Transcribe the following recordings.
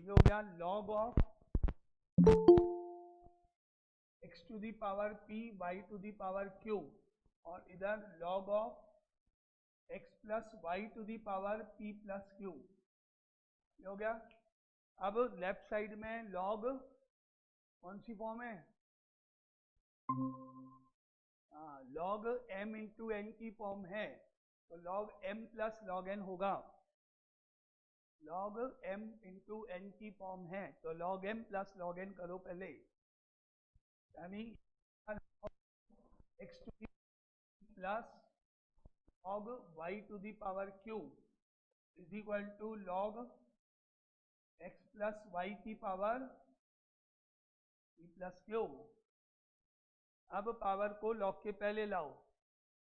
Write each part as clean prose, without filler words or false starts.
ये हो गया log of x to the power p y to the power q, और इधर log of x plus y to the power p plus q। ये हो गया। अब लेफ्ट साइड में लॉग कौन सी फॉर्म है? लॉग m इंटू एन की फॉर्म है, तो log m plus log n होगा। लॉग m इंटू एन की फॉर्म है, तो log m plus log n करो पहले, यानी x to the plus log y to the power q is equal to log x plus y की power p plus q। अब power को log के पहले लाओ,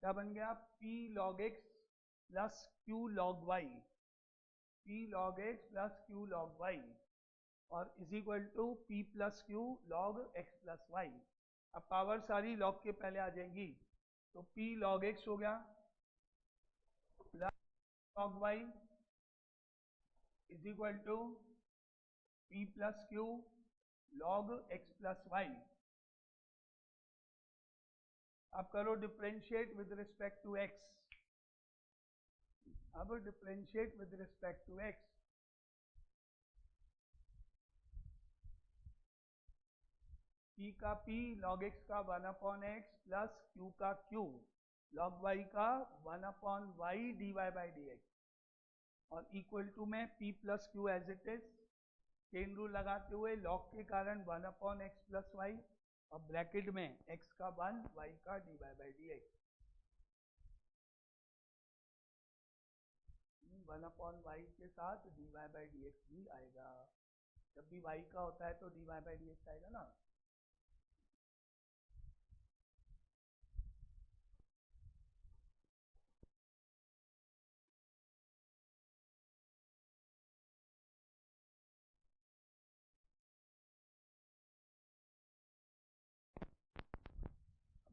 क्या बन गया? p log x plus q log y, p log x plus q log y, और is equal to p plus q log x plus y। अब पावर सारी लॉग के पहले आ जाएंगी, तो p log x हो गया plus log y is equal to p plus q log x plus y। अब करो differentiate with respect to x। अब differentiate with respect to x, p का p log x का 1/x प्लस q का q log y का 1/y dy by dx, और equal to में p plus q as it is, chain rule लगाते हुए log के कारण 1/x प्लस y, और ब्रैकेट में x का 1 y का dy by dx। 1/y के साथ dy by dx भी आएगा। जब भी y का होता है तो dy by dx आएगा ना।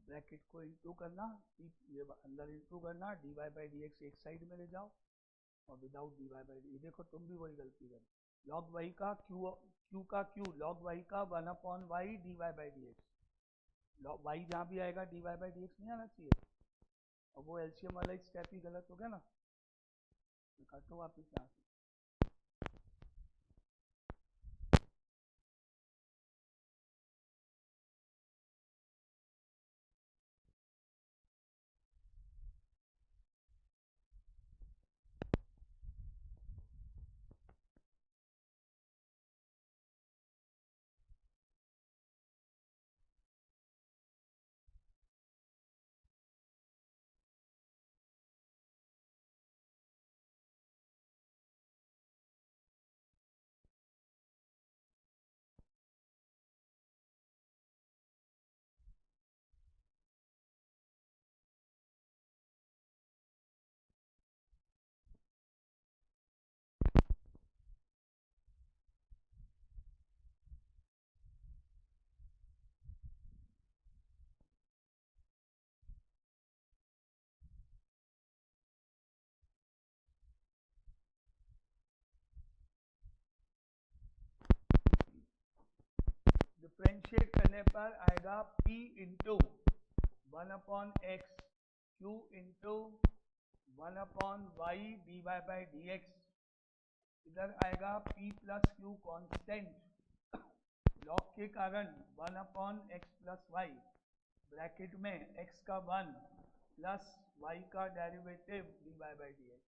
ब्रैकेट को इंटू करना, ये अंदर इंटू करना, dy by dx एक साइड में ले जाओ, और विदाउट dy by dx। देखो तुम भी वही गलती कर, log y का q का q log y का 1/y dy by dx, y जहाँ भी आएगा dy by dx नहीं आना चाहिए, और वो एलसीएम वाला स्टेप ही गलत हो गया ना। काटो वापिस यहाँ से। डिफ्रेंशिएट करने पर आएगा p into 1/x q into 1/y dy by dx। इधर आएगा p plus q constant, log के कारण 1/x प्लस y, ब्रैकेट में x का 1 प्लस y का डेरिवेटिव dy by dx।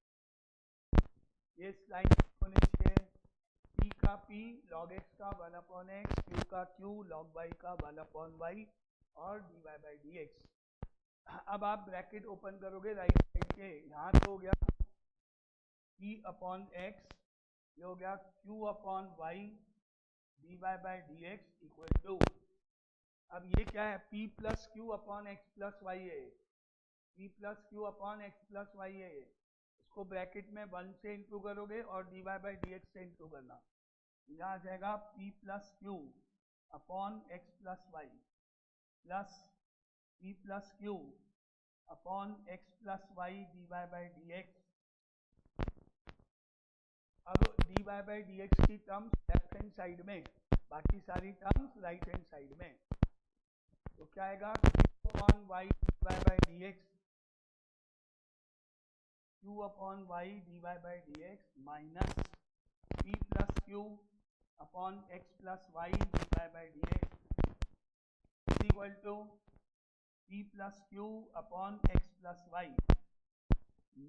ये लाइन होनी चाहिए, p का p log x का 1/x, q का q log y का 1/y, और dy by dx। अब आप ब्रैकेट ओपन करोगे राइट साइड के, यहाँ तो हो गया p अपॉन x, ये हो गया q upon y dy by dx equal to, अब ये क्या है? p plus Q upon x plus y है, p plus Q upon x plus y है। इसको ब्रैकेट में 1 से इंटू करोगे और dy by dx से इंटू करना, यहाँ आ जाएगा p plus Q upon x plus y plus p plus Q upon x plus y dy by dx। अब dy बाई डी एक्स की टर्म्स लेफ्ट हैंड साइड में, बाकी सारी टर्म्स राइट हैंड साइड में। तो क्या आएगा, q upon y dy by D X, q upon y dy by D X minus p plus Q upon x plus y dy by D x is equal to p plus Q upon x plus Y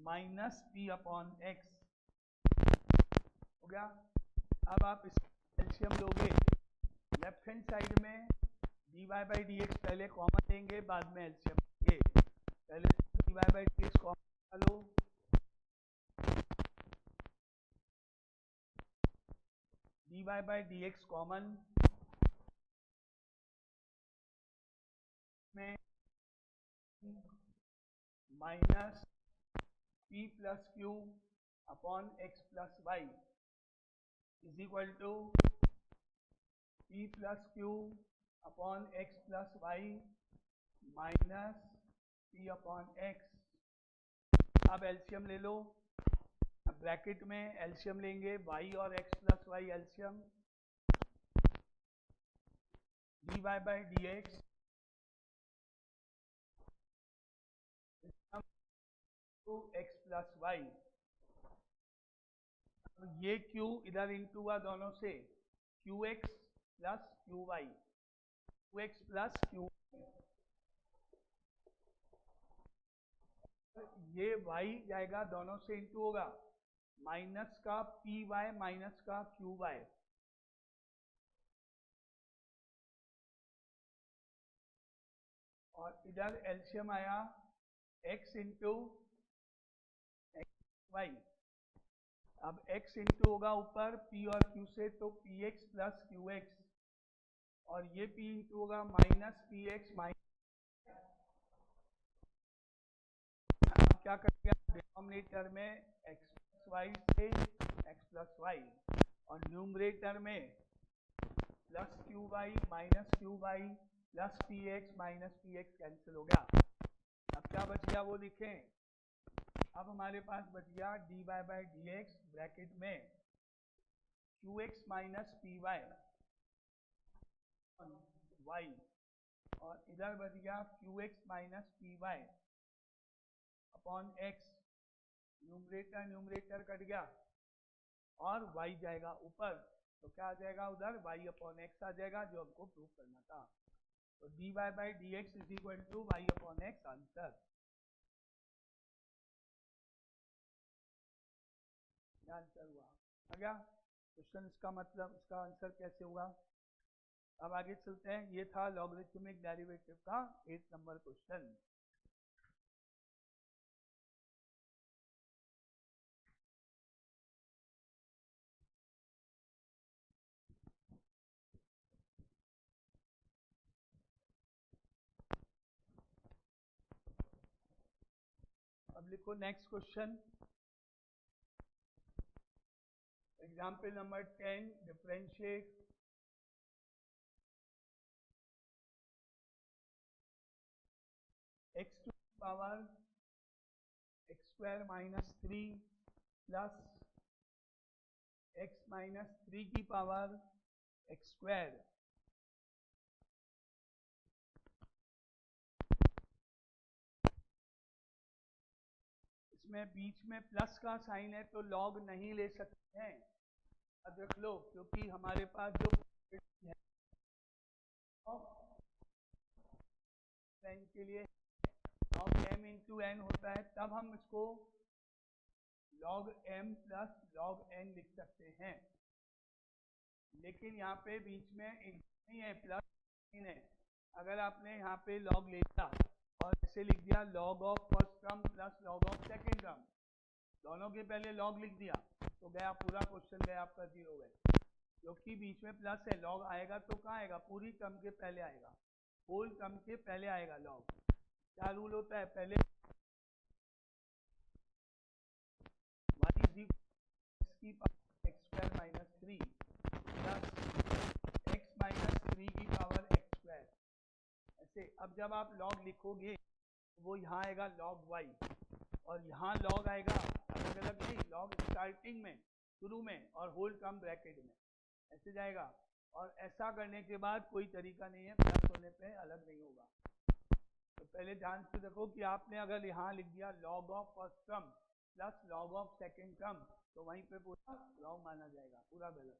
minus p upon x। हो गया। अब आप इसका LCM लोगे, left hand side में dy by D X पहले common लेंगे, बाद में एलसीएम लेंगे। पहले dy by D X common लो, dy by D X common में minus p plus Q upon x plus Y is equal to p plus Q upon x plus Y minus p upon x। अब LCM ले लो, अब bracket में LCM लेंगे, y और x plus y LCM, dy by D x x plus y. ये q इधर into हुआ दोनों से, qx plus qy, qx plus q, ये y जाएगा दोनों से इंटू होगा, माइनस का py माइनस का qy, और इधर एलसीएम आया x इंटू y। अब x इंटू होगा ऊपर p और q से, तो px प्लस qx, और ये p इंटू होगा माइनस px माइनस। अब क्या करेंगे, डिनोमिनेटर में x प्लस वाई से x प्लस वाई, और न्यूमरेटर में plus q y minus q y plus px minus px cancel हो गया। अब क्या बच गया वो लिखें। अब हमारे पास बच गया dy by D x bracket में qx माइनस py वाई, और इधर बच गया qx minus py upon x। Numerator numerator cut गया और y जाएगा ऊपर, तो क्या आ जाएगा उधर, y अपॉन x आ जाएगा, जो हमको प्रूव करना था। तो dy by D x is equal to y upon x answer. Answer हुआ आ गया क्वेश्चन, इसका मतलब इसका आंसर कैसे हुआ। अब आगे चलते हैं, ये था लॉगरिथमिक डेरिवेटिव का 8 नंबर क्वेश्चन। अब लिखो next question, example number 10, differentiate x to power x square minus 3 plus x minus 3 की पावर x स्क्वायर। इसमें बीच में प्लस का साइन है, तो लॉग नहीं ले सकते हैं, याद रख लो, क्योंकि हमारे पास जो है n के लिए log m इंटू एन होता है, तब हम इसको log m plus log n लिख सकते हैं। लेकिन यहाँ पे बीच में नहीं है, प्लस नहीं है। अगर आपने यहाँ पे log ले लिया और इसे लिख दिया log of first term plus log of second term, दोनों के पहले log लिख दिया, तो गया पूरा क्वेश्चन, गया आपका 0 गए। क्योंकि बीच में प्लस है, log आएगा तो कहाँ आएगा, पूरी टर्म के पहले आएगा, होल टर्म के पहले आएगा log। क्या रूल होता है, पहले की power x square minus 3 plus x minus 3 की पावर x स्क्वायर, ऐसे। अब जब आप log लिखोगे वो यहाँ आएगा log y, और यहाँ log आएगा अलग अलग नहीं, log स्टार्टिंग में शुरू में और होल टर्म ब्रैकेट में, ऐसे जाएगा। और ऐसा करने के बाद कोई तरीका नहीं है, प्लस होने पे अलग नहीं होगा। तो पहले ध्यान से देखो कि आपने अगर यहाँ लिख दिया log of first term plus log of second term, तो वहीं पे पूरा लॉग माना जाएगा, पूरा गलत।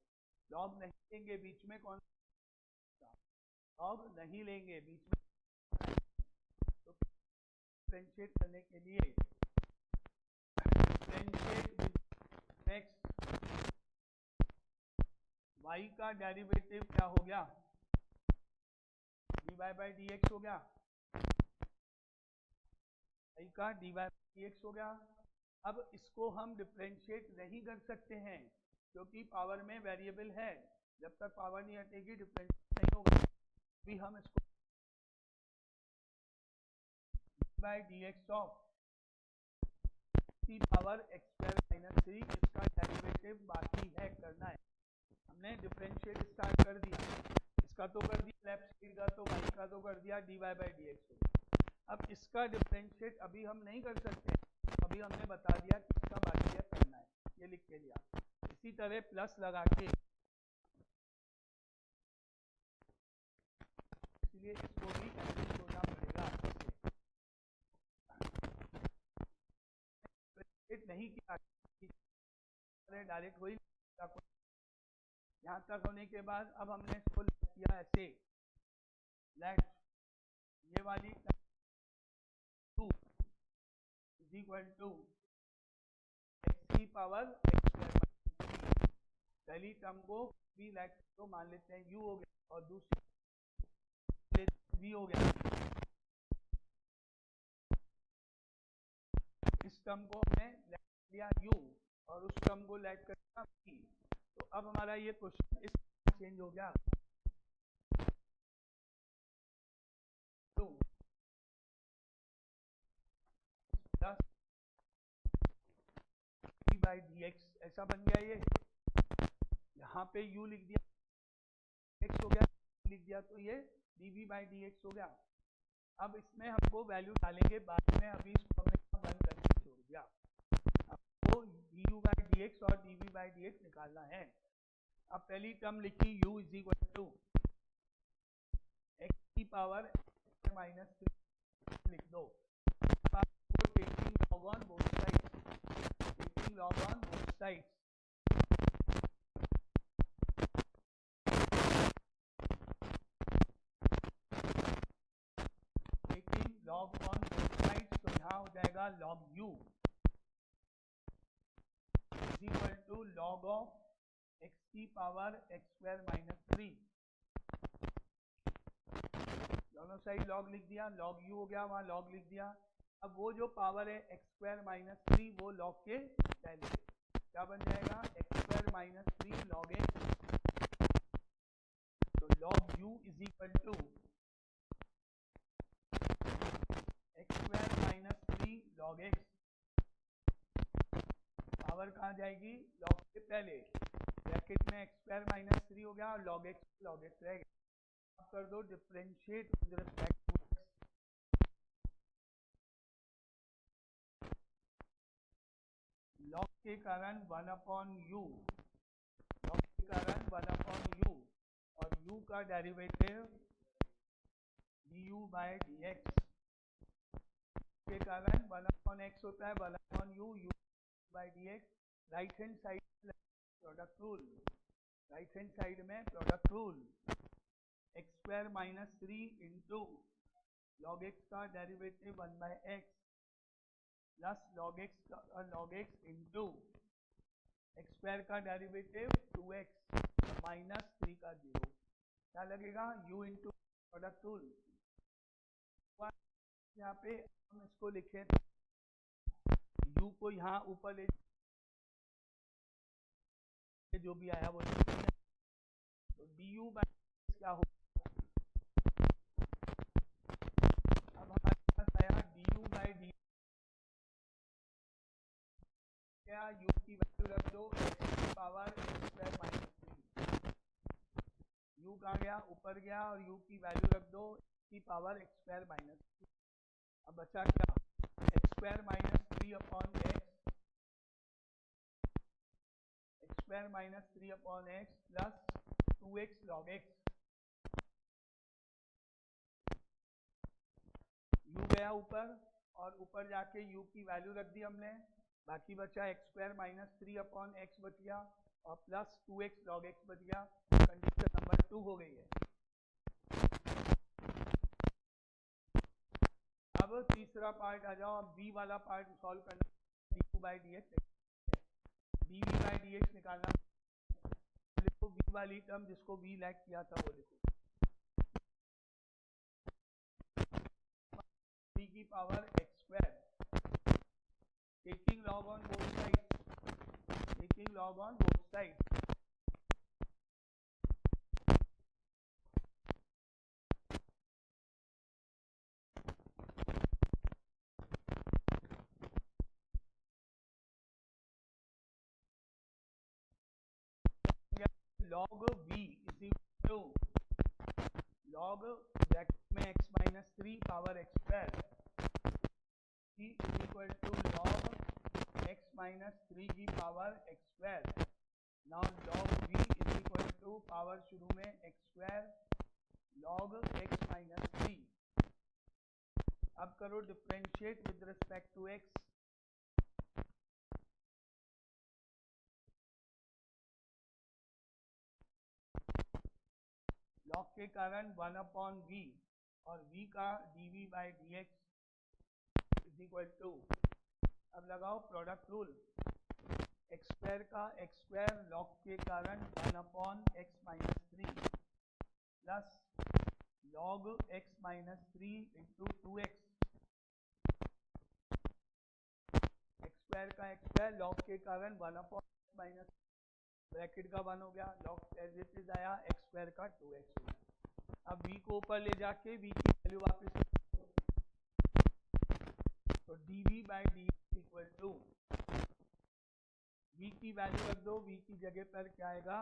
लॉग नहीं लेंगे बीच में, कौन लॉग नहीं लेंगे बीच में। तो डिफरेंशिएट करने के लिए डिफरेंशिएट एक्स, वाई का डेरिवेटिव क्या हो गया, dy बाई डी एक्स हो गया, वाई का dy बाई डी एक्स हो गया। अब इसको हम डिफरेंशिएट नहीं कर सकते हैं क्योंकि पावर में वेरिएबल है, जब तक पावर नहीं हटेगी डिफरेंशिएट नहीं होगा। अभी हम इसको बाई डी एक्स ऑफ की पावर एक्स स्क्वायर माइनस 3, इसका डेरिवेटिव बाकी है, करना है। हमने डिफरेंशिएट स्टार्ट कर दिया, इसका तो कर दिया लेफ्ट साइड का, तो वाई का तो कर दिया, d y by D x हो गया। अब इसका डिफरेंशिएट अभी हम नहीं कर सकते, अभी हमने बता दिया कि इसका बाकी है, करना है, ये लिख के लिया। इसी तरह प्लस लगा के, इसलिए इसको भी एडजस्ट होना पड़ेगा। नहीं किया डायरेक्ट वही यहाँ तक होने के बाद अब हमने इसको किया ऐसे, लेट ये वाली 2 इज इक्वल टू एक्स की पावर एक्स स्क्वायर, पहली टर्म को भी लेट तो मान लेते हैं u हो गया, और दूसरी v हो गया। इस टर्म को हमने लेट लिया u और उस टर्म को लेट कर दिया v। तो अब हमारा ये क्वेश्चन इस चेंज हो गया, तो plus D by D x ऐसा बन गया। ये यहाँ पे u लिख दिया, x हो गया, लिख दिया, तो ये dv बाई डी एक्स हो गया। अब इसमें हमको वैल्यू डालेंगे बाद में, अभी इसको हमने बंद करके छोड़ दिया। आपको du बाई डी एक्स और dv बाई डी एक्स निकालना है। अब पहली टर्म लिखी u is equal to x की पावर माइनस 3 लिख दो। आपको taking log on both sides, taking log on both sides, taking log on both sides, तो यहाँ हो जाएगा log u is equal to log of x की पावर एक्स स्क्वायर माइनस 3, दोनों साइड लॉग लिख दिया, लॉग u हो गया, वहां लॉग लिख दिया। अब वो जो पावर है एक्स स्क्वायर माइनस 3, वो लॉग के पहले क्या बन जाएगा, X square minus 3 log X, तो log u is equal to X square minus 3 log X, power कहाँ जाएगी, लॉग के पहले, ब्रैकेट में एक्स स्क्वायर माइनस 3 हो गया और लॉग एक्स रह गया। अब कर दो differentiate with respect to x, log के कारण 1/u, लॉग के कारण 1/u, और u का derivative du by D X के कारण 1/x होता है, 1/u, u बाई डी एक्स। Right hand side product rule, right hand side में product rule, x square minus 3 into log X का derivative 1/x plus log X into X square का derivative 2x minus 3 का 0, क्या लगेगा, u इंटू प्रोडक्ट रूल। यहाँ पे हम इसको लिखें तो u को यहाँ ऊपर ले, जो भी आया वो लिखेंगे, तो du बाई क्या हो, अब हमारे पास आया du बाई डी, क्या u की वैल्यू रख दो x की power x square minus 3, u कहाँ गया, ऊपर गया, और u की वैल्यू रख दो x की पावर एक्स स्क्वायर माइनस 3। अब बचा क्या, x square minus 3 upon x square minus 3 upon x plus 2x log x. u गया ऊपर और ऊपर जाके u की वैल्यू रख दी हमने, बाकी बचा x square minus 3 upon x बच गया और प्लस 2x लॉग एक्स बच गया। कंडीशन नंबर 2 हो गई है। अब तीसरा पार्ट आ जाओ, अब b वाला पार्ट सॉल्व करना, d by D x, d v by D x निकालना। लिखो v वाली टर्म जिसको v लैग किया था वो लिखो, 3 की power x square, taking log on both sides, taking log on both sides. log v is equal to log bracket में x minus 3 power x square, v is equal to log x minus 3 की power x square. Now log v is equal to power शुरू में x square log x minus 3। अब करो differentiate with respect to x। Log के कारण 1 upon v और v का dv by D x is equal to, अब लगाओ प्रोडक्ट रूल, एक्स स्क्वायर का एक्स स्क्वायर लॉग के कारण 1 upon x minus 3 plus log x minus 3 into 2x, x square का एक्स स्क्वायर लॉग के कारण 1 अपॉन एक्स माइनस ब्रैकेट का 1 हो गया, लॉग एज इट इज आया एक्स स्क्वायर का 2x हो गया। अब v को ऊपर ले जाके v की वैल्यू वापस, तो dv by d equal to, v की वैल्यू रख दो, v की जगह पर क्या आएगा,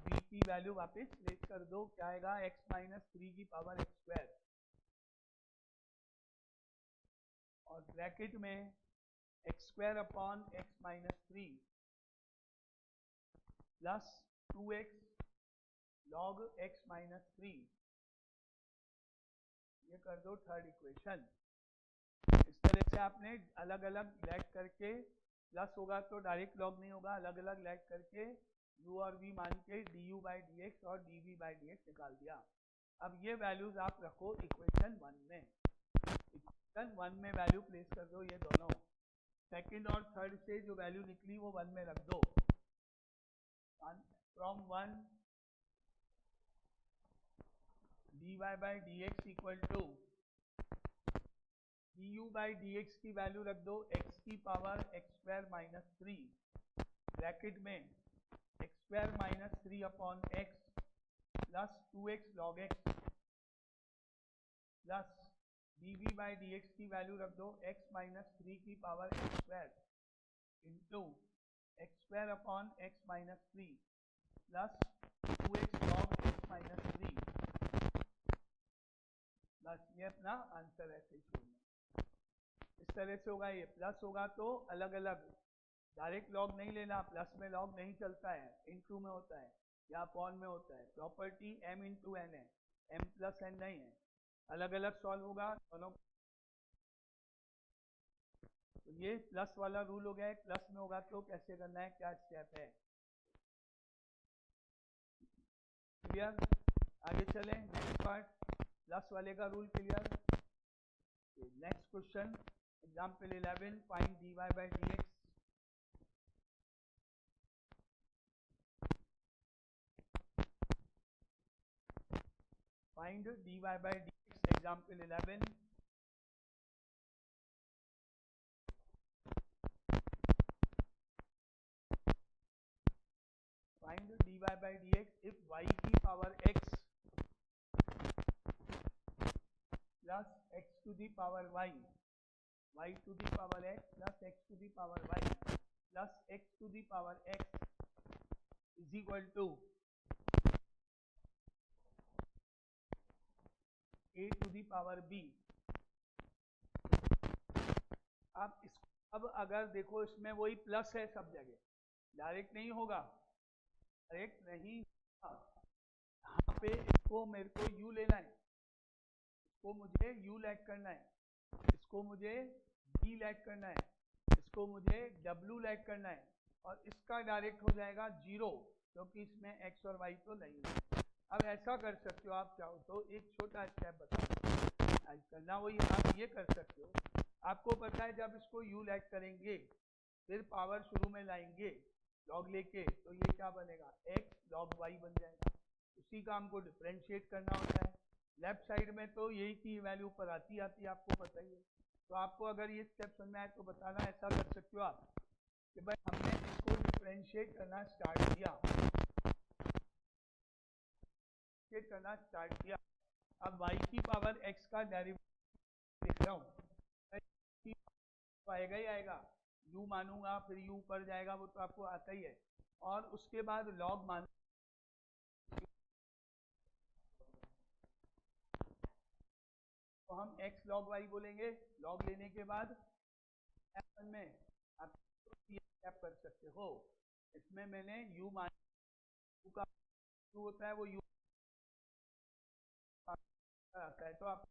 v की वैल्यू वापस प्लेस कर दो, क्या आएगा x माइनस 3 की पावर एक्स स्क्वायर और ब्रैकेट में x square upon x minus 3 plus 2x log x minus 3, ये कर दो थर्ड इक्वेशन। इस तरह से आपने अलग अलग लैग करके, प्लस होगा तो डायरेक्ट लॉग नहीं होगा, अलग अलग लैग करके u और v मान के du बाई डी एक्स और dv बाई डी एक्स निकाल दिया। अब ये वैल्यूज आप रखो इक्वेशन 1 में, इक्वेशन 1 में वैल्यू प्लेस कर दो, ये दोनों सेकंड और थर्ड से जो वैल्यू निकली वो 1 में रख दो। From 1 dy by D X equal to du by D X की वैल्यू रख दो x की power x square minus 3 bracket में x square minus 3 upon x plus 2x log X plus dv by D X की value रख दो x minus 3 की power x square into X square upon x minus 3 plus 2x log x minus 3। बस ये अपना answer ऐसे ही छोड़ना, इस तरह से होगा। ये प्लस होगा तो अलग अलग, डायरेक्ट लॉग नहीं लेना, प्लस में लॉग नहीं चलता है, इनटू में होता है या अपॉन में होता है। प्रॉपर्टी m इंटू एन है, m प्लस n नहीं है, अलग अलग सॉल्व होगा दोनों। तो ये प्लस वाला रूल हो गया है, प्लस में होगा तो कैसे करना है, क्या स्टेप है, क्लियर। आगे चलें, नेक्स्ट पार्ट, प्लस वाले का rule clear. Next question example 11, find dy by D x. Find dy by D x, example 11। Find dy by D x if y की power x plus x to the power y, y to the power x plus x to the power y plus x to the power x is equal to a to the power b। अब अगर देखो इसमें वही plus है सब जगह, direct नहीं होगा, डायरेक्ट नहीं होगा। यहाँ पे इसको मेरे को u लेना है, इसको मुझे u लैग करना है, इसको मुझे v लैग करना है, इसको मुझे w लैग करना है, और इसका डायरेक्ट हो जाएगा 0, क्योंकि इसमें x और y तो नहीं है। अब ऐसा कर सकते हो आप चाहो तो, एक छोटा स्टेप बता करना, वही आप ये कर सकते हो। आपको पता है जब इसको u लैग करेंगे फिर पावर शुरू में लाएंगे लॉग लेके, तो ये क्या बनेगा, x log y बन जाएगा। उसी का हमको डिफरेंशिएट करना होता है। लेफ्ट साइड में तो यही की वैल्यू पर आती आपको पता ही है। तो आपको अगर ये स्टेप समझ में आए तो बताना। ऐसा कर सकते हो आप कि भाई हमने इसको डिफरेंशिएट करना स्टार्ट किया, अब y की पावर x का डेरिवेटिव लिख रहा हूँ, तो आएगा ही आएगा, u मानूंगा फिर u ऊपर जाएगा, वो तो आपको आता ही है, और उसके बाद log मान, तो हम x log y बोलेंगे। log लेने के बाद में आप स्टेप कर सकते हो, इसमें मैंने u मान, u का u होता है वो u आता है, तो आप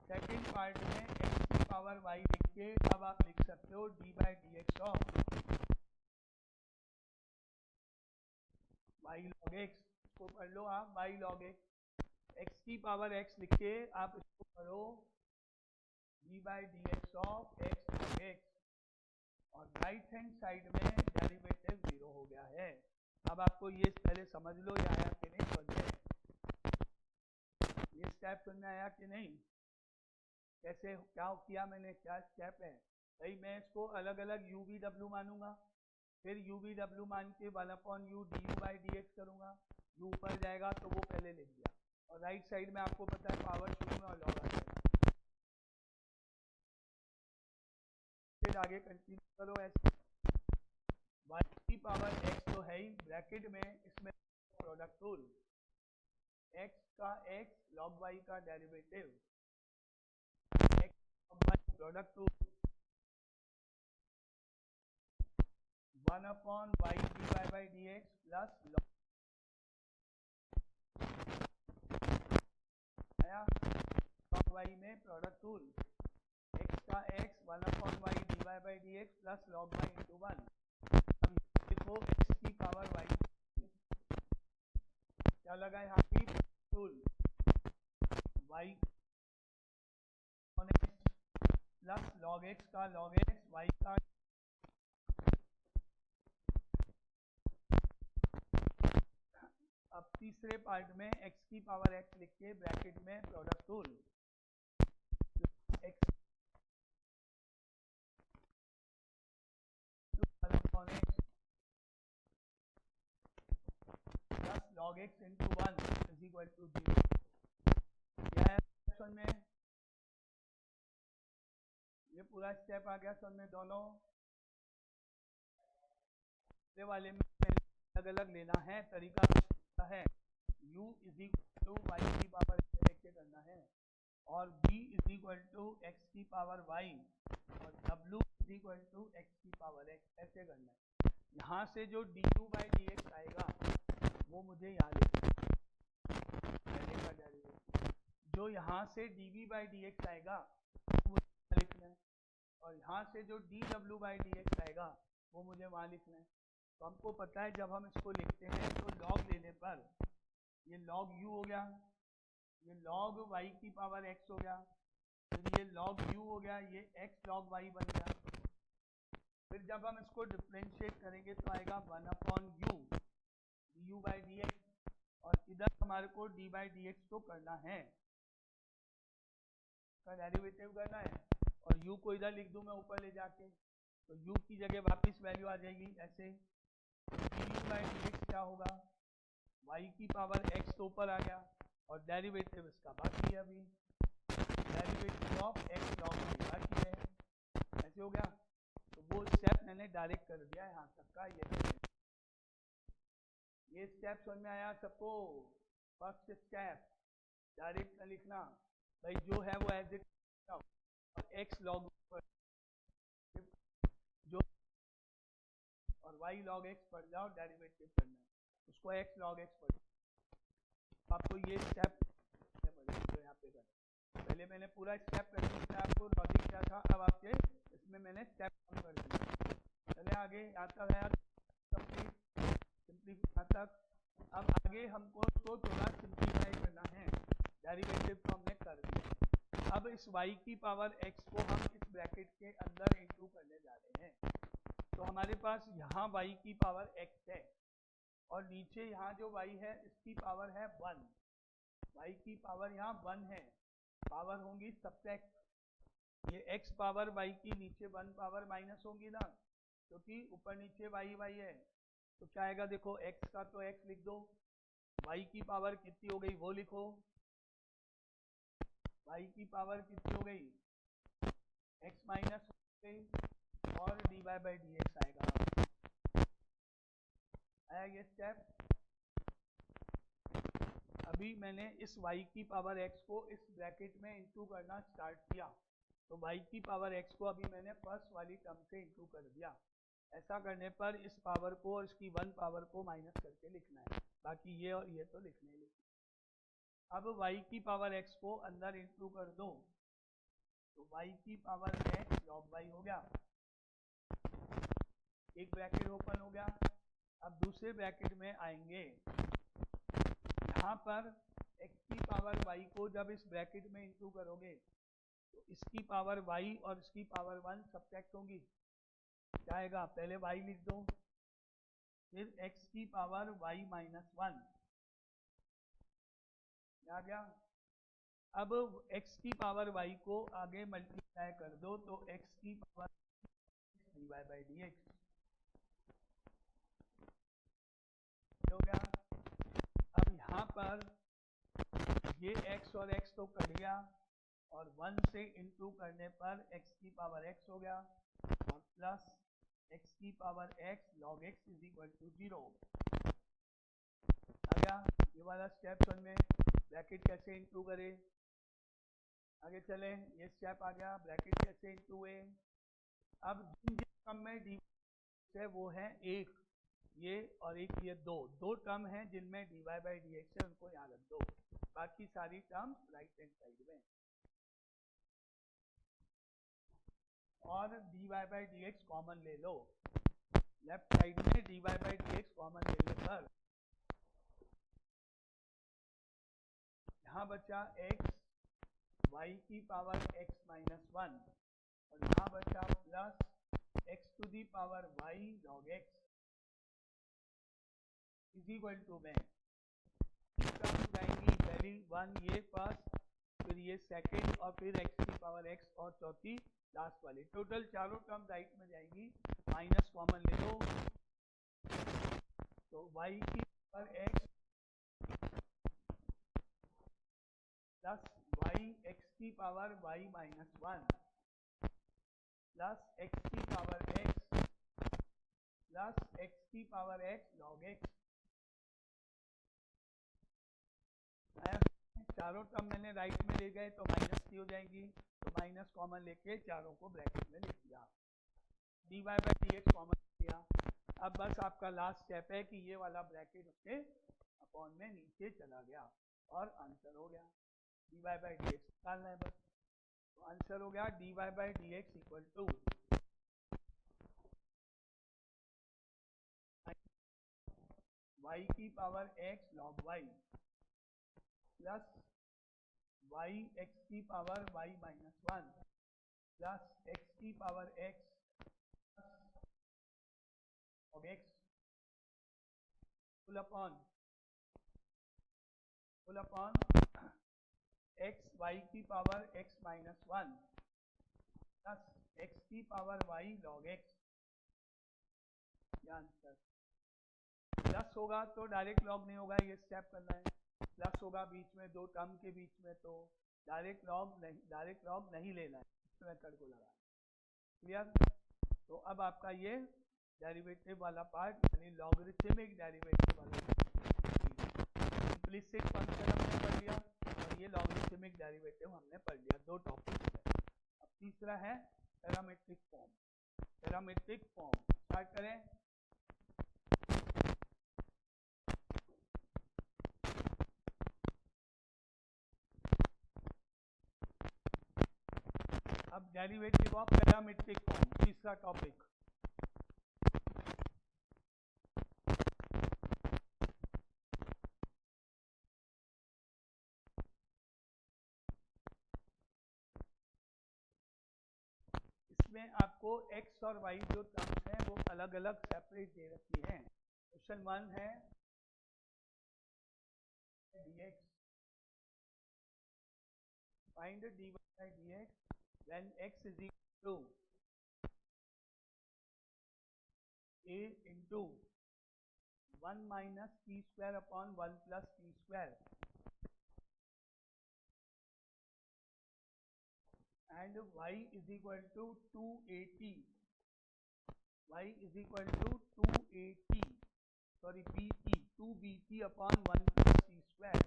सेकेंड पार्ट में x की पावर y लिख के अब आप लिख सकते हो d/dx of y log x, इसको पढ़ लो आप y log x, x की पावर x लिख के आप इसको करो d/dx of x log x, और राइट हैंड साइड में डेरिवेटिव 0 हो गया है। अब आपको ये पहले समझ लो, ये आया कि नहीं समझ में, ये स्टेप समझ में आया कि नहीं, कैसे क्या किया मैंने, क्या स्टेप है भाई। मैं इसको अलग अलग u v w मानूंगा, फिर u v w मान के 1/u du/dx करूंगा, u ऊपर जाएगा तो वो पहले लिख दिया, और राइट साइड में आपको पता है पावर शुरू में और लॉग आ जाएगा। फिर आगे कंटिन्यू करो ऐसे, y की पावर x तो है ही ब्रैकेट में, इसमें प्रोडक्ट रूल, x का x log y का derivative, x log y product rule 1/y dy/dx plus log y में प्रोडक्ट रूल, x का x 1/y dy/dx plus log y into 1। अब देखो x की पावर y क्या लगा यहाँ की rule, y plus log x का log x, y का अब तीसरे पार्ट में x की पावर x लिख के ब्रैकेट में product rule, x plus log x into 1 is equal to 0। क्या है ऑप्शन में, ये पूरा स्टेप आ गया समझ में। दोनों वाले में अलग अलग लेना है, तरीका है u is equal to y की पावर लेके करना है, और b is equal to x की पावर y, और w is equal to x की पावर x, ऐसे करना है। यहाँ से जो du/dx आएगा वो मुझे यहाँ लिखना है, जो यहाँ से dv/dx आएगा वो मुझे यहाँ लिखना है, और यहाँ से जो dw/dx आएगा वो मुझे वहाँ लिखना है। तो हमको पता है जब हम इसको लिखते हैं तो लॉग लेने पर ये लॉग u हो गया, ये लॉग y की पावर x हो गया, फिर ये लॉग u हो गया, ये x log y बन गया। फिर जब हम इसको डिफरेंशिएट करेंगे तो आएगा 1/u du/dx, और इधर हमारे को d/dx तो करना है, का डेरिवेटिव करना है, और u को इधर लिख दूं मैं ऊपर ले जाके, तो u की जगह वापस वैल्यू आ जाएगी ऐसे, du/dx क्या होगा, y की पावर x तो ऊपर आ गया, और डेरिवेटिव इसका बाकी है अभी, derivative of x log y बाकी है, ऐसे हो गया। तो वो स्टेप मैंने डायरेक्ट कर दिया यहाँ तक का, ये स्टेप समझ में आया सबको। फर्स्ट स्टेप डायरेक्ट न लिखना भाई, जो है वो एज इट, और x log y log x पढ़ जाओ, डेरिवेटिव करना है उसको x log x पढ़। आपको ये स्टेप जो यहाँ पे करें, पहले मैंने पूरा स्टेप कर दिया आपको, लॉजिक क्या था, अब आपके इसमें मैंने स्टेप कम कर दिया। चले आगे, यहाँ तक है सिंप्लीफाई तक। अब आगे हमको उसको थोड़ा सिंप्लीफाई करना है, डेरिवेटिव तो हमने कर दिया। अब इस y की पावर x को हम इस ब्रैकेट के अंदर इंटू करने जा रहे हैं। तो हमारे पास यहाँ y की पावर x है और नीचे यहाँ जो y है इसकी पावर है 1, y की पावर यहाँ 1 है, पावर होंगी सब्ट्रैक्ट, ये x पावर y की नीचे 1 पावर माइनस होगी ना, क्योंकि ऊपर नीचे y है। तो क्या आएगा देखो, x का तो x लिख दो, y की पावर कितनी हो गई वो लिखो, y की पावर कितनी हो गई x माइनस हो गई और dy बाई dx आएगा। आया ये स्टेप। अभी मैंने इस y की पावर x को इस ब्रैकेट में इंटू करना स्टार्ट किया, तो y की पावर x को अभी मैंने फर्स्ट वाली टर्म से इंटू कर दिया। ऐसा करने पर इस पावर को और इसकी 1 पावर को माइनस करके लिखना है, बाकी ये और ये तो लिखने ही लिखना। अब y की पावर x को अंदर इंटू कर दो, तो y की पावर x log y हो गया, एक ब्रैकेट ओपन हो गया। अब दूसरे ब्रैकेट में आएंगे, यहाँ पर x की पावर y को जब इस ब्रैकेट में इंटू करोगे तो इसकी पावर y और इसकी पावर 1 सब्ट्रैक्ट होंगी, क्या आएगा, पहले y लिख दो, फिर x की पावर y माइनस 1 आ गया। अब x की पावर y को आगे मल्टीप्लाई कर दो, तो x की पावर dy बाई dx हो गया। अब यहाँ पर ये x और x तो कट गया और 1 से इंटू करने पर x की पावर x हो गया और प्लस x की power x log x is equal to 0 आ गया। ये वाला स्टेप समझ में, ब्रैकेट कैसे इंटू करे। आगे चले, ये स्टेप आ गया, ब्रैकेट कैसे इंटू हुए। अब जिन टर्म में डी है वो है एक ये और एक ये, दो टर्म हैं जिनमें dy बाई dx है, उनको यहाँ रख दो, बाकी सारी टर्म्स राइट हैंड साइड में। और dy बाई dx कॉमन ले लो, लेफ्ट साइड में dy बाई dx कॉमन लेने पर यहाँ बचा x y की पावर x माइनस 1 और यहाँ बचा plus x to the power y log x is equal to में टर्म जाएंगी, पहली 1 ये फर्स्ट, फिर ये सेकंड और फिर x की पावर x और चौथी लास्ट वाली, टोटल चारों टर्म राइट में जाएंगी, माइनस कॉमन ले लो, तो y की power x plus y x की पावर y माइनस 1 प्लस x की पावर x प्लस x की पावर x log x। चारों टर्म मैंने राइट में ले गए तो माइनस की हो जाएंगी, तो माइनस कॉमन लेके चारों को ब्रैकेट में लिख दिया, dy बाई dx कॉमन लिया। अब बस आपका लास्ट स्टेप है कि ये वाला ब्रैकेट उसके अपॉन में नीचे चला गया और आंसर हो गया, dy बाई dx निकालना है बस, तो आंसर हो गया dy by dx equal to y की power x log y plus y x की पावर y माइनस 1 प्लस x की power x log x full upon x y की power x minus 1 plus x की power y log x। Answer plus होगा तो direct log नहीं होगा, ये स्टेप करना है, प्लस होगा बीच में दो टर्म के बीच में तो डायरेक्ट लॉग नहीं लेना है, इस मेथड को लगा, क्लियर। तो अब आपका ये डेरिवेटिव वाला पार्ट यानी लॉगरिथमिक डेरिवेटिव वाला इम्प्लिसिट फंक्शन हमने पढ़ लिया और ये लॉगरिथमिक डेरिवेटिव हमने पढ़ लिया, दो टॉपिक्स है। अब तीसरा है parametric form. Parametric form start करें। अब डेरिवेटिव ऑफ पैरामीट्रिक फॉर्म, तीसरा टॉपिक। इसमें आपको x और y जो टर्म्स हैं वो अलग अलग सेपरेट दे रखी हैं। क्वेश्चन 1 है dx, find dy by dx when x is equal to a into 1 minus t square upon 1 plus t square and y is equal to 2at, y is equal to 2at, sorry bt, 2bt upon 1 plus t square।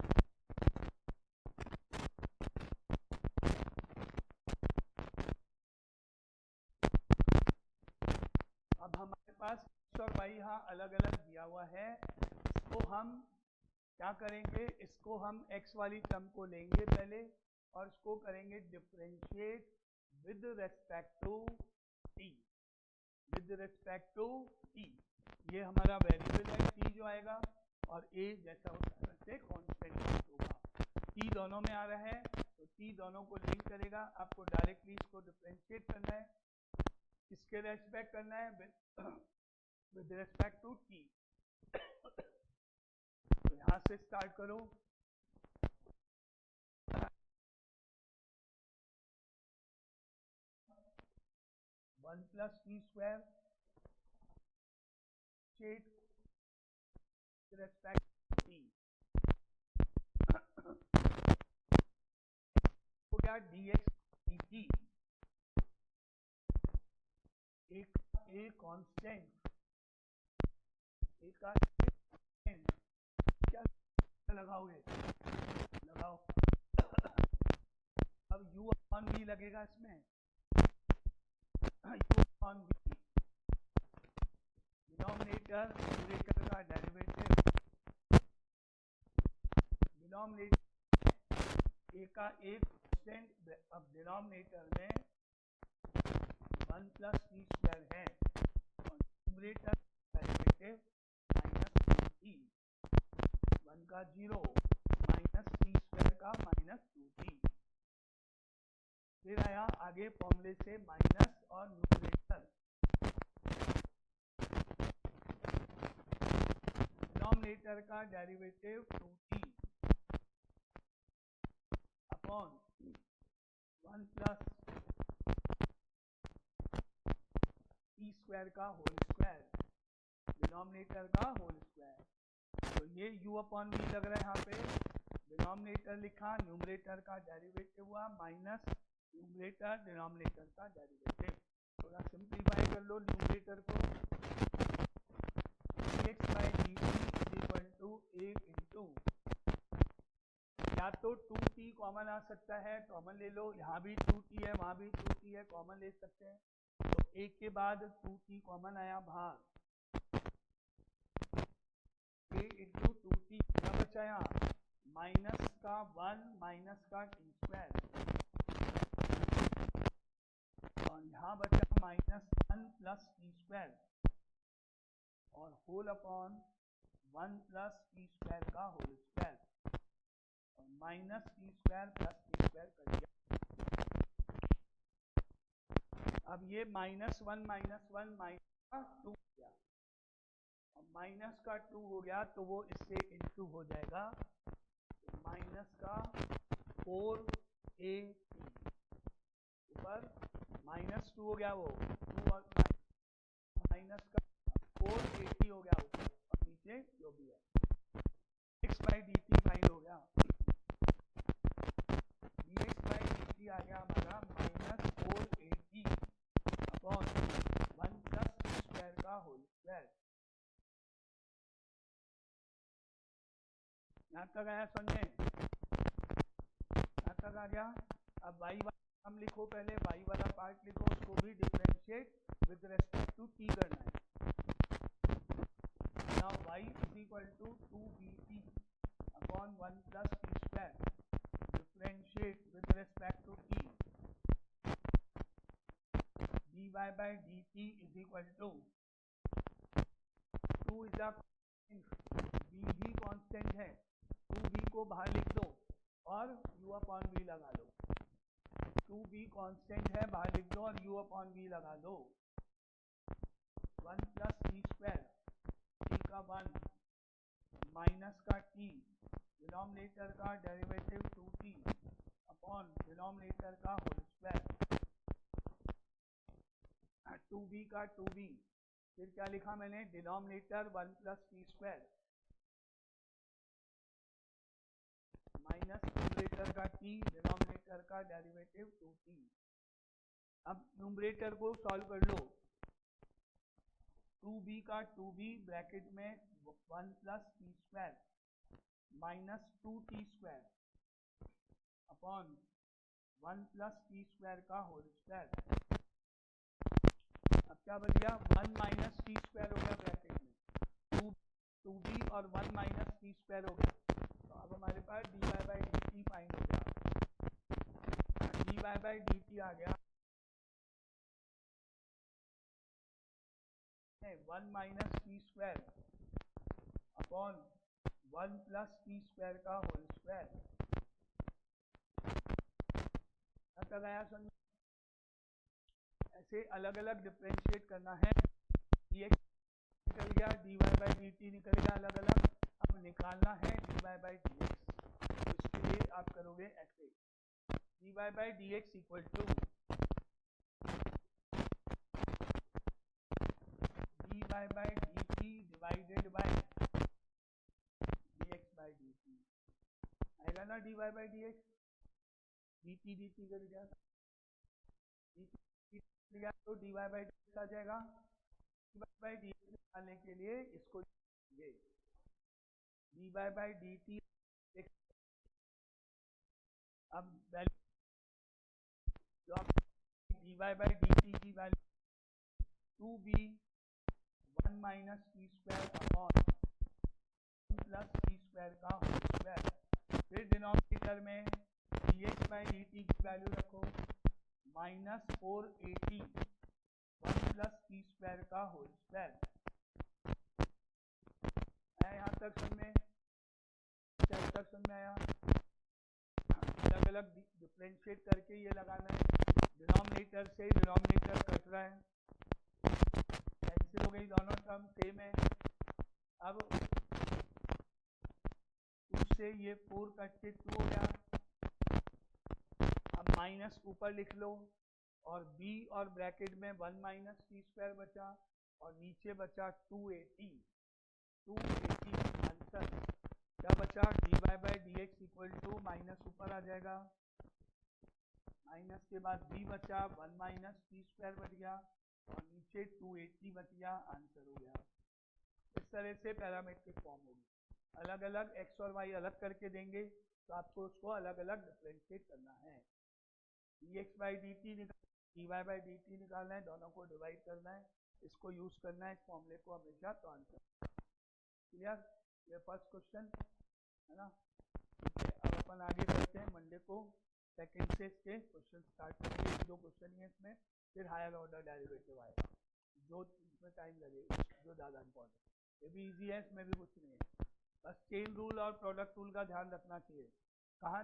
अब हमारे पास x और y यहाँ अलग अलग दिया हुआ है। इसको हम क्या करेंगे, इसको हम x वाली टर्म को लेंगे पहले और इसको करेंगे differentiate with respect to t, with respect to t। ये हमारा वेरिएबल है t जो आएगा, और a जैसा होता है वैसे कांस्टेंट होगा। t दोनों में आ रहा है तो t दोनों को लिंक करेगा। आपको डायरेक्टली इसको डिफरेंशिएट करना है, किसके रेस्पेक्ट करना है, विद रेस्पेक्ट टू t। तो यहाँ से स्टार्ट करो। One plus t square respect to t हो गया dx dt, एक a कांस्टेंट, एक का क्या लगाओगे, लगाओ। अब u अपॉन v लगेगा इसमें, u upon v, denominator numerator का डेरिवेटिव, डिनोमिनेटर a का एक कांस्टेंट, अब डिनोमिनेटर में 1 प्लस टी स्क्वायर है और न्यूमरेटर डेरिवेटिव माइनस 2t, 1 का 0 माइनस टी स्क्वायर का माइनस 2t। फिर आया आगे फॉर्मूले से माइनस और न्यूमरेटर, डिनोमिनेटर का derivative 2t upon 1 plus t square का होल स्क्वायर, डिनोमिनेटर का होल स्क्वायर। तो ये u अपॉन v लग रहा है यहाँ पे, डिनोमिनेटर लिखा, न्यूमरेटर का डेरिवेटिव हुआ माइनस न्यूमरेटर डिनोमिनेटर का डेरिवेटिव। थोड़ा सिंप्लीफाई कर लो न्यूमरेटर को, dx by dt is equal to a into, या तो 2t कॉमन आ सकता है, कॉमन ले लो, यहाँ भी 2t है वहाँ भी 2t है, कॉमन ले सकते हैं। तो एक के बाद 2t कॉमन आया बाहर, a इंटू 2t, क्या बचा यहाँ, माइनस का 1 माइनस का टी स्क्वायर, और यहाँ बचा माइनस 1 प्लस टी स्क्वायर और whole upon 1 plus t square का होल स्क्वायर, और minus t square plus t square कर दिया। अब ये माइनस 1 माइनस 1 माइनस का 2 हो गया, और माइनस का 2 हो गया तो वो इससे इंटू हो जाएगा, तो माइनस का 4a ऊपर माइनस 2 हो गया, वो 2 और माइनस का 480 हो गया ऊपर, और नीचे जो भी है x by D T find हो गया, dx बाई dt आ गया हमारा minus 480 upon 1 plus t square का होल स्क्वायर। यहाँ तक आया समझे, यहाँ तक आ गया। अब y वाला हम लिखो, पहले y वाला पार्ट लिखो, उसको भी differentiate with respect to t करना है। Now y is equal to 2bt upon 1 plus t square, differentiate with respect to t, by dt is equal to 2 is a b भी कांस्टेंट है, 2b को बाहर लिख दो और u अपॉन v लगा लो। 2b कांस्टेंट है, बाहर लिख दो और u अपॉन v लगा दो। 1 प्लस टी स्क्वायर, t का 1 माइनस का t, डिनोमिनेटर का डेरिवेटिव 2t अपॉन डिनोमिनेटर का होल स्क्वायर। 2b का 2b, फिर क्या लिखा मैंने, denominator 1 plus t square minus numerator का t, डिनोमिनेटर का डेरिवेटिव 2t। अब न्यूमरेटर को सॉल्व कर लो। 2b का 2b ब्रैकेट में 1 plus t square minus 2t square upon 1 plus t square का होल स्क्वायर। अब क्या बच गया, 1 माइनस टी स्क्वायर हो गया ब्रैकेट में, 2b और 1 माइनस टी स्क्वायर हो गया। तो अब हमारे पास dy बाई dt फाइंड हो गया। dy बाई dt आ गया 1 minus t square upon 1 plus t square का होल स्क्वायर। तक आया समझ? ऐसे अलग अलग डिफरेंशिएट करना है। dx निकल गया, dy बाई dt निकल गया अलग अलग। अब निकालना है dy बाई dx। तो इसके लिए आप करोगे ऐसे, dy by dx equal to dy by dt divided by dx by dt आएगा ना। dy by dx dt dt कर दिया तो dy बाई dx आ जाएगा। dy बाई dx निकालने के लिए इसको ये dy बाई dt, अब वैल्यू जो आप dy बाई dt की value 2b 1 minus t square upon 1 plus t square का होल स्क्वायर। फिर डिनोमिनेटर में dx बाई dt की वैल्यू रखो माइनस 480 1 प्लस टी स्क्वायर का होल स्क्वायर। आया यहाँ तक समझ में? क्या तक समझ में आया? अलग अलग डिफरेंशिएट करके ये लगाना है। डिनोमिनेटर से डिनोमिनेटर कट रहा है, कैंसिल हो गई, दोनों टर्म सेम है। अब 2 से ये 4 कट के 2 हो गया। अब माइनस ऊपर लिख लो और b और ब्रैकेट में 1 माइनस टी स्क्वायर बचा और नीचे बचा 280 आंसर। क्या बचा, dy by dx equal to minus ऊपर आ जाएगा, माइनस के बाद b बचा 1 माइनस टी स्क्वायर बच गया और नीचे 280 बच गया, आंसर हो गया। इस तरह से पैरामेट्रिक फॉर्म होगी। अलग अलग x और y अलग करके देंगे तो आपको उसको अलग अलग डिफरेंशिएट करना है। dx by dt dy by dt निकालना है, दोनों को डिवाइड करना है, इसको यूज करना है इस फॉर्मूले को हमेशा। तो आंसर क्लियर? ये फर्स्ट क्वेश्चन है ना। ठीक है, अब अपन आगे बढ़ते हैं। मंडे को सेकंड से इसके क्वेश्चन स्टार्ट करेंगे। 1-2 क्वेश्चन ही है इसमें, फिर हायर ऑर्डर डेरिवेटिव आएगा जो इसमें टाइम लगेगा, जो ज़्यादा इंपॉर्टेंट। ये भी इजी है, इसमें भी कुछ नहीं है, बस चेन रूल और प्रोडक्ट रूल का ध्यान रखना चाहिए। कहाँ